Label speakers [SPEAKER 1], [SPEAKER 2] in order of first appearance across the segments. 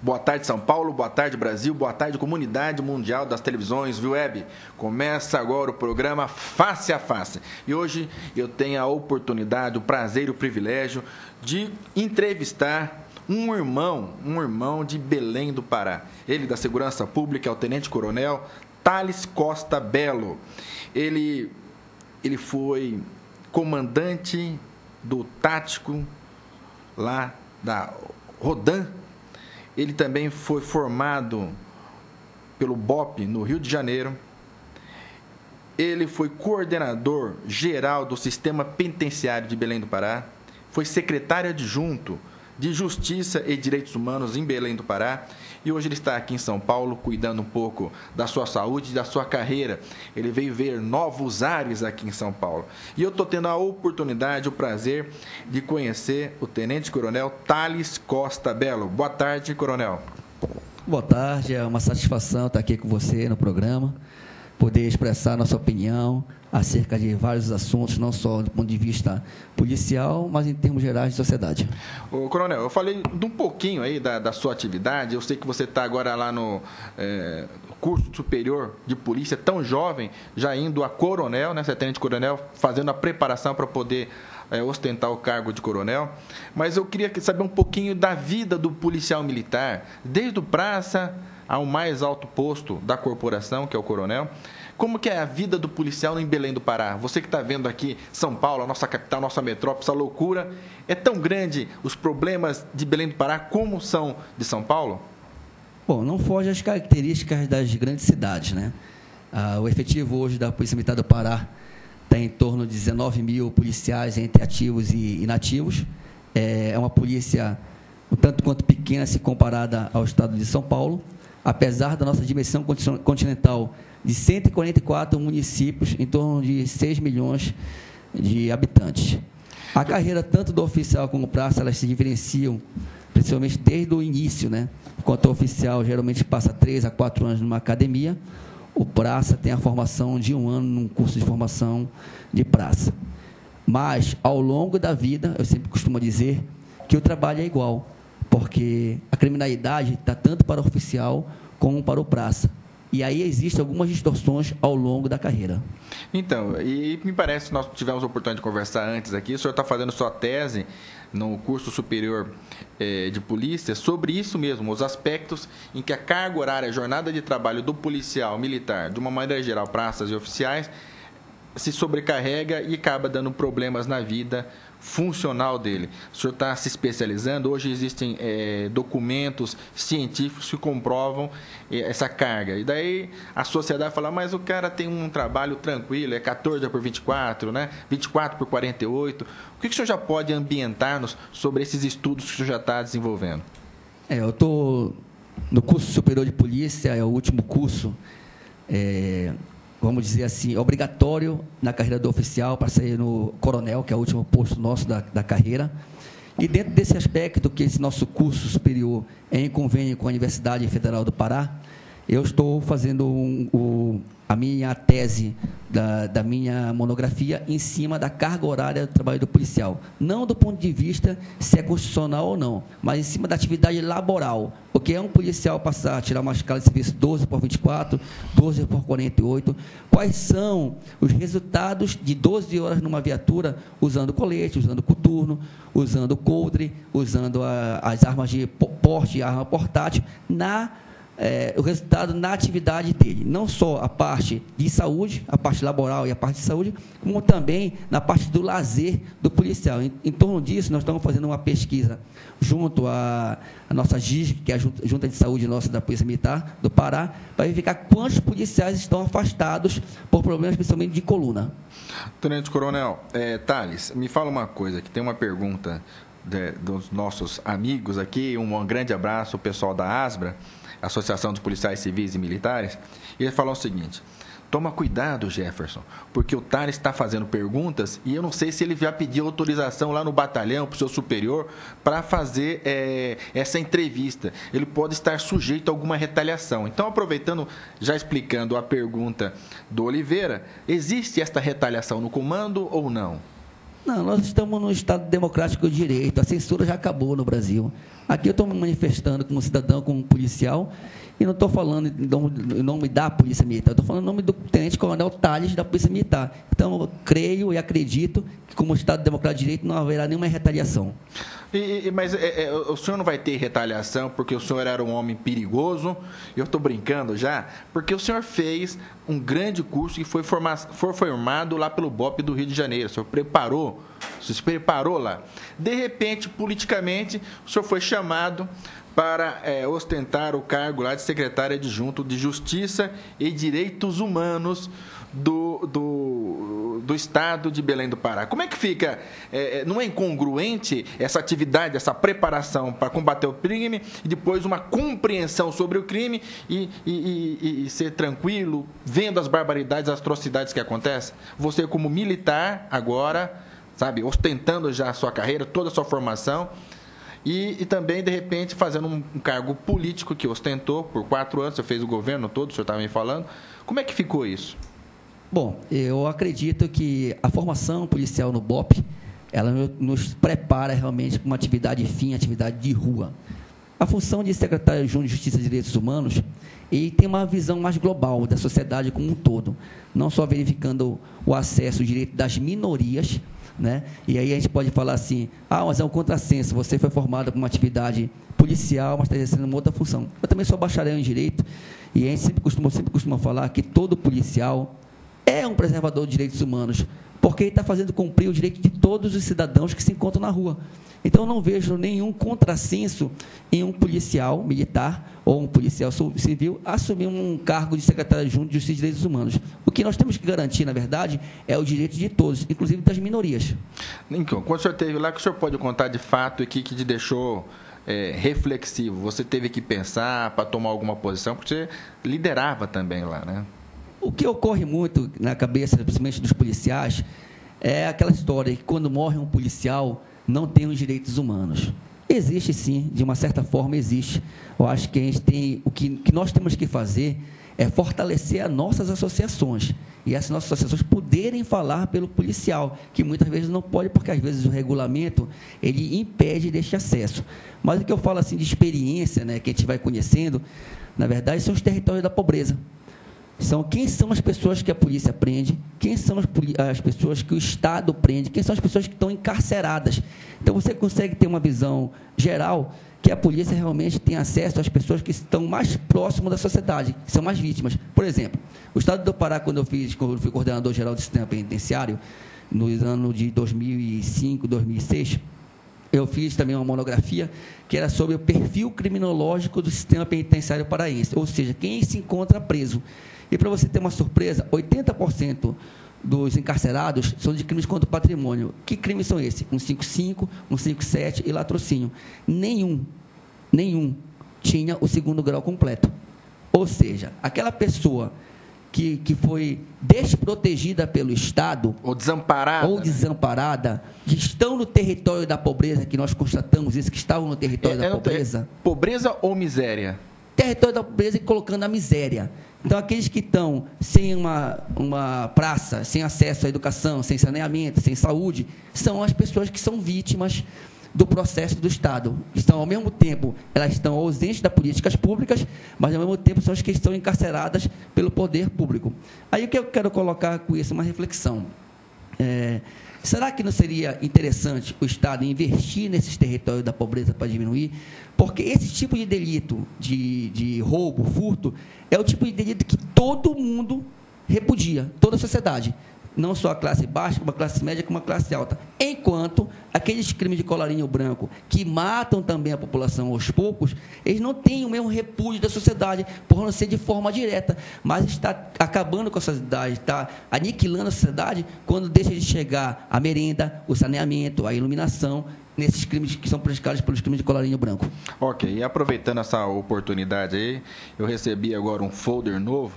[SPEAKER 1] Boa tarde, São Paulo. Boa tarde, Brasil. Boa tarde, comunidade mundial das televisões via web. Começa agora o programa Face a Face. E hoje eu tenho a oportunidade, o prazer e o privilégio de entrevistar um irmão de Belém do Pará. Ele da Segurança Pública é o Tenente Coronel Thales Costa Belo. Ele foi comandante do tático lá da Rodan. Ele também foi formado pelo BOPE no Rio de Janeiro. Ele foi coordenador geral do Sistema Penitenciário de Belém do Pará. Foi secretário adjunto de Justiça e Direitos Humanos em Belém do Pará. E hoje ele está aqui em São Paulo, cuidando um pouco da sua saúde e da sua carreira. Ele veio ver novos ares aqui em São Paulo. E eu estou tendo a oportunidade, o prazer de conhecer o Tenente Coronel Thales Costa Belo. Boa tarde, Coronel.
[SPEAKER 2] Boa tarde, é uma satisfação estar aqui com você no programa, poder expressar nossa opinião acerca de vários assuntos, não só do ponto de vista policial, mas em termos gerais de sociedade.
[SPEAKER 1] Ô, Coronel, eu falei de um pouquinho aí da sua atividade. Eu sei que você está agora lá no curso superior de polícia, tão jovem, já indo a coronel, né? Você é tenente coronel, fazendo a preparação para poder ostentar o cargo de coronel. Mas eu queria saber um pouquinho da vida do policial militar, desde o praça ao mais alto posto da corporação, que é o coronel. Como que é a vida do policial em Belém do Pará? Você que está vendo aqui São Paulo, a nossa capital, nossa metrópole, essa loucura. É tão grande os problemas de Belém do Pará como são de São Paulo?
[SPEAKER 2] Bom, não foge às características das grandes cidades, né? O efetivo hoje da Polícia Militar do Pará está em torno de 19 mil policiais entre ativos e inativos. É uma polícia um tanto quanto pequena se comparada ao estado de São Paulo, apesar da nossa dimensão continental de 144 municípios, em torno de 6 milhões de habitantes. A carreira tanto do oficial como do praça, elas se diferenciam, principalmente desde o início, né? Enquanto o oficial geralmente passa 3 a 4 anos numa academia, o praça tem a formação de 1 ano num curso de formação de praça. Mas, ao longo da vida, eu sempre costumo dizer que o trabalho é igual, porque a criminalidade está tanto para o oficial como para o praça. E aí existem algumas distorções ao longo da carreira.
[SPEAKER 1] Então, e me parece que nós tivemos a oportunidade de conversar antes aqui, o senhor está fazendo sua tese no curso superior de polícia sobre isso mesmo, os aspectos em que a carga horária, a jornada de trabalho do policial militar, de uma maneira geral, praças e oficiais, se sobrecarrega e acaba dando problemas na vida funcional dele. O senhor está se especializando, hoje existem documentos científicos que comprovam essa carga. E daí a sociedade fala, mas o cara tem um trabalho tranquilo, é 14 por 24, né? 24 por 48. O que o senhor já pode ambientar-nos sobre esses estudos que o senhor já está desenvolvendo?
[SPEAKER 2] Eu estou no curso superior de polícia, é o último curso, vamos dizer assim, obrigatório na carreira do oficial para sair no coronel, que é o último posto nosso da carreira. E dentro desse aspecto, que esse nosso curso superior é em convênio com a Universidade Federal do Pará, eu estou fazendo a minha tese da minha monografia em cima da carga horária do trabalho do policial. Não do ponto de vista se é constitucional ou não, mas em cima da atividade laboral. O que é um policial passar a tirar uma escala de serviço 12 por 24, 12 por 48? Quais são os resultados de 12 horas numa viatura, usando colete, usando coturno, usando coldre, usando as armas de porte, arma portátil, o resultado na atividade dele, não só a parte de saúde, a parte laboral e a parte de saúde, como também na parte do lazer do policial. Em torno disso, nós estamos fazendo uma pesquisa junto à nossa GIG, que é a Junta de Saúde nossa da Polícia Militar do Pará, para verificar quantos policiais estão afastados por problemas, principalmente de coluna.
[SPEAKER 1] Tenente Coronel, Thales, me fala uma coisa, que tem uma pergunta dos nossos amigos aqui, um grande abraço ao pessoal da ASBRA, Associação dos Policiais Civis e Militares, e ele falou o seguinte: toma cuidado, Jefferson, porque o Thales está fazendo perguntas e eu não sei se ele já pediu autorização lá no batalhão para o seu superior para fazer essa entrevista. Ele pode estar sujeito a alguma retaliação. Então, aproveitando, já explicando a pergunta do Oliveira, existe esta retaliação no comando ou não?
[SPEAKER 2] Não, nós estamos num Estado democrático de direito. A censura já acabou no Brasil. Aqui eu estou me manifestando como cidadão, como policial, e não estou falando em nome da Polícia Militar, estou falando em nome do Tenente-Coronel Tales da Polícia Militar. Então, eu creio e acredito que, como Estado democrático de direito, não haverá nenhuma retaliação.
[SPEAKER 1] Mas o senhor não vai ter retaliação porque o senhor era um homem perigoso? Eu estou brincando já, porque o senhor fez um grande curso que foi formado lá pelo BOP do Rio de Janeiro. O senhor se preparou lá. De repente, politicamente, o senhor foi chamado para ostentar o cargo lá de secretário adjunto de Justiça e Direitos Humanos do Estado de Belém do Pará. Como é que fica? Não é incongruente essa atividade, essa preparação para combater o crime e depois uma compreensão sobre o crime e ser tranquilo, vendo as barbaridades, as atrocidades que acontecem? Você, como militar, agora, sabe, ostentando já a sua carreira, toda a sua formação, e também, de repente, fazendo um cargo político que ostentou por 4 anos, você fez o governo todo, o senhor estava me falando. Como é que ficou isso?
[SPEAKER 2] Bom, eu acredito que a formação policial no BOP, ela nos prepara realmente para uma atividade fim, atividade de rua. A função de secretário adjunto de Justiça e Direitos Humanos, ele tem uma visão mais global da sociedade como um todo, não só verificando o acesso, o direito das minorias, né? E aí a gente pode falar assim, mas é um contrassenso, você foi formado para uma atividade policial, mas está exercendo uma outra função. Eu também sou bacharel em Direito, e a gente sempre costuma falar que todo policial é um preservador de direitos humanos, porque ele está fazendo cumprir o direito de todos os cidadãos que se encontram na rua. Então, eu não vejo nenhum contrassenso em um policial militar ou um policial civil assumir um cargo de secretário adjunto de Justiça e Direitos Humanos. O que nós temos que garantir, na verdade, é o direito de todos, inclusive das minorias.
[SPEAKER 1] Então, quando o senhor esteve lá, que o senhor pode contar de fato que te deixou reflexivo? Você teve que pensar para tomar alguma posição, porque você liderava também lá, né?
[SPEAKER 2] O que ocorre muito na cabeça, principalmente dos policiais, é aquela história que quando morre um policial, não tem os direitos humanos. Existe sim, de uma certa forma existe. Eu acho que a gente tem, o que nós temos que fazer é fortalecer as nossas associações. E essas nossas associações poderem falar pelo policial, que muitas vezes não pode, porque às vezes o regulamento, ele impede deste acesso. Mas o que eu falo assim de experiência, né, que a gente vai conhecendo, na verdade, são os territórios da pobreza. Quem são as pessoas que a polícia prende, quem são as pessoas que o Estado prende, quem são as pessoas que estão encarceradas. Então, você consegue ter uma visão geral que a polícia realmente tem acesso às pessoas que estão mais próximas da sociedade, que são mais vítimas. Por exemplo, o Estado do Pará, quando eu fui coordenador-geral do sistema penitenciário, nos anos de 2005, 2006, eu fiz também uma monografia que era sobre o perfil criminológico do sistema penitenciário paraense, ou seja, quem se encontra preso. E, para você ter uma surpresa, 80% dos encarcerados são de crimes contra o patrimônio. Que crimes são esses? 155, 157 e latrocínio. Nenhum tinha o 2º grau completo. Ou seja, aquela pessoa que foi desprotegida pelo Estado
[SPEAKER 1] ou desamparada,
[SPEAKER 2] que estão no território da pobreza, que nós constatamos isso, que estavam no território da pobreza.
[SPEAKER 1] Pobreza ou miséria?
[SPEAKER 2] Território da pobreza e colocando a miséria. Então, aqueles que estão sem uma praça, sem acesso à educação, sem saneamento, sem saúde, são as pessoas que são vítimas do processo do Estado. Estão, ao mesmo tempo, elas estão ausentes das políticas públicas, mas, ao mesmo tempo, são as que estão encarceradas pelo poder público. Aí, o que eu quero colocar com isso? Uma reflexão. Será que não seria interessante o Estado investir nesses territórios da pobreza para diminuir? Porque esse tipo de delito, de roubo, furto, é o tipo de delito que todo mundo repudia, toda a sociedade. Não só a classe baixa, como a classe média, como a classe alta. Enquanto aqueles crimes de colarinho branco, que matam também a população aos poucos, eles não têm o mesmo repúdio da sociedade, por não ser de forma direta, mas está acabando com a sociedade, está aniquilando a sociedade quando deixa de chegar a merenda, o saneamento, a iluminação, nesses crimes que são praticados pelos crimes de colarinho branco.
[SPEAKER 1] Ok, e aproveitando essa oportunidade aí, eu recebi agora um folder novo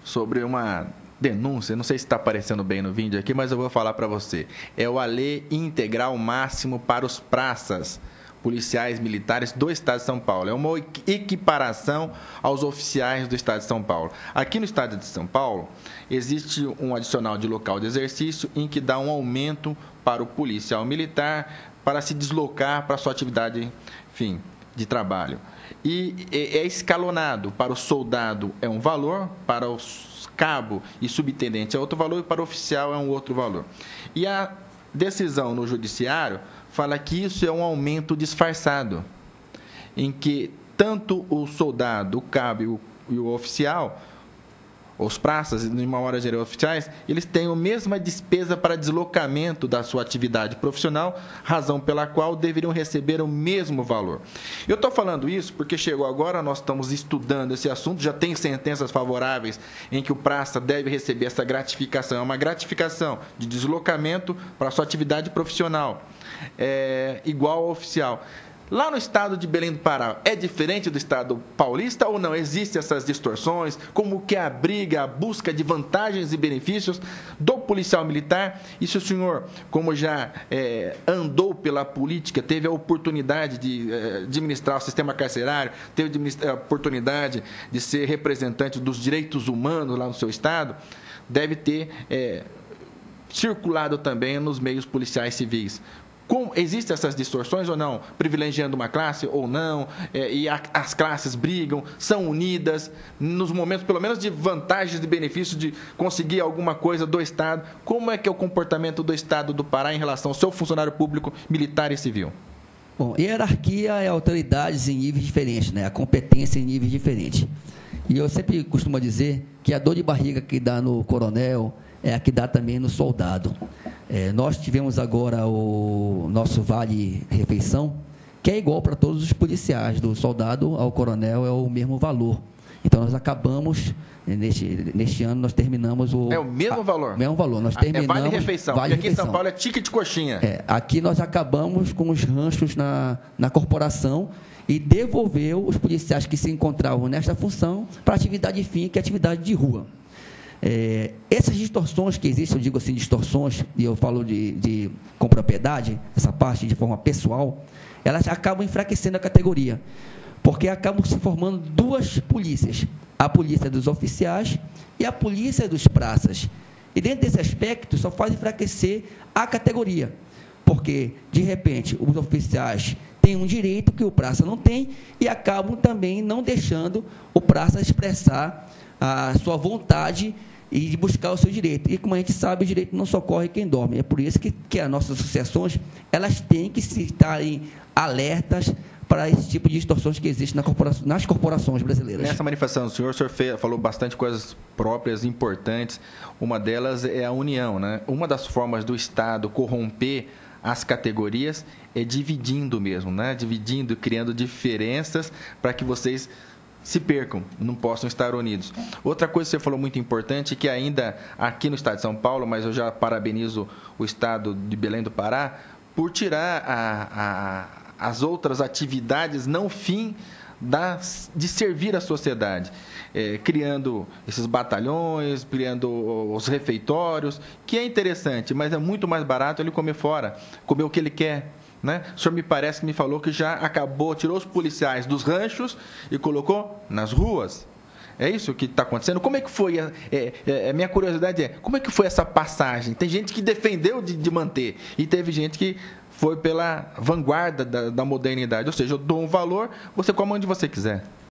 [SPEAKER 1] sobre uma denúncia, não sei se está aparecendo bem no vídeo aqui, mas eu vou falar para você. É o ALE integral máximo para os praças. policiais militares do Estado de São Paulo. É uma equiparação aos oficiais do Estado de São Paulo. Aqui no Estado de São Paulo, existe um adicional de local de exercício em que dá um aumento para o policial militar para se deslocar para a sua atividade, enfim, de trabalho. E é escalonado. Para o soldado é um valor, para o cabo e subtenente é outro valor e para o oficial é um outro valor. E a decisão no judiciário fala que isso é um aumento disfarçado, em que tanto o soldado, o cabo e o oficial, os praças, de uma hora geral oficiais, eles têm a mesma despesa para deslocamento da sua atividade profissional, razão pela qual deveriam receber o mesmo valor. Eu estou falando isso porque chegou agora, nós estamos estudando esse assunto, já tem sentenças favoráveis em que o praça deve receber essa gratificação. É uma gratificação de deslocamento para a sua atividade profissional, igual ao oficial. Lá no estado de Belém do Pará, é diferente do estado paulista ou não? Existem essas distorções? Como que é a briga, a busca de vantagens e benefícios do policial militar? E se o senhor, como já andou pela política, teve a oportunidade de administrar o sistema carcerário, teve a oportunidade de ser representante dos direitos humanos lá no seu estado, deve ter circulado também nos meios policiais civis. Existem essas distorções ou não? Privilegiando uma classe ou não? E as classes brigam, são unidas, nos momentos, pelo menos, de vantagens e benefícios de conseguir alguma coisa do Estado. Como é que é o comportamento do Estado do Pará em relação ao seu funcionário público, militar e civil?
[SPEAKER 2] Bom, hierarquia é autoridades em níveis diferentes, né? A competência em níveis diferentes. E eu sempre costumo dizer que a dor de barriga que dá no coronel é a que dá também no soldado. Nós tivemos agora o nosso vale-refeição, que é igual para todos os policiais, do soldado ao coronel é o mesmo valor. Então, nós acabamos, neste ano, nós terminamos o...
[SPEAKER 1] É o mesmo valor?
[SPEAKER 2] O mesmo valor. Nós terminamos...
[SPEAKER 1] vale-refeição, porque aqui em São Paulo é ticket de coxinha.
[SPEAKER 2] Aqui nós acabamos com os ranchos na corporação e devolveu os policiais que se encontravam nesta função para a atividade fim, que é a atividade de rua. Essas distorções que existem, eu digo assim, distorções, e eu falo com propriedade, essa parte de forma pessoal, elas acabam enfraquecendo a categoria, porque acabam se formando duas polícias, a polícia dos oficiais e a polícia dos praças. E dentro desse aspecto, só faz enfraquecer a categoria, porque, de repente, os oficiais têm um direito que o praça não tem e acabam também não deixando o praça expressar a sua vontade e de buscar o seu direito. E, como a gente sabe, o direito não socorre quem dorme. É por isso que as nossas associações elas têm que estarem alertas para esse tipo de distorções que existem nas corporações brasileiras.
[SPEAKER 1] Nessa manifestação do senhor falou bastante coisas próprias, importantes. Uma delas é a união, né? Uma das formas do Estado corromper as categorias é dividindo mesmo, né? Dividindo, criando diferenças para que vocês se percam, não possam estar unidos. Outra coisa que você falou muito importante, que ainda aqui no estado de São Paulo, mas eu já parabenizo o estado de Belém do Pará, por tirar as outras atividades não fim de servir a sociedade, criando esses batalhões, criando os refeitórios, que é interessante, mas é muito mais barato ele comer fora, comer o que ele quer. Né? O senhor me falou que já tirou os policiais dos ranchos e colocou nas ruas. É isso que está acontecendo? Como é que foi? Minha curiosidade como é que foi essa passagem? Tem gente que defendeu de manter e teve gente que foi pela vanguarda da modernidade. Ou seja, eu dou um valor, você come onde você quiser.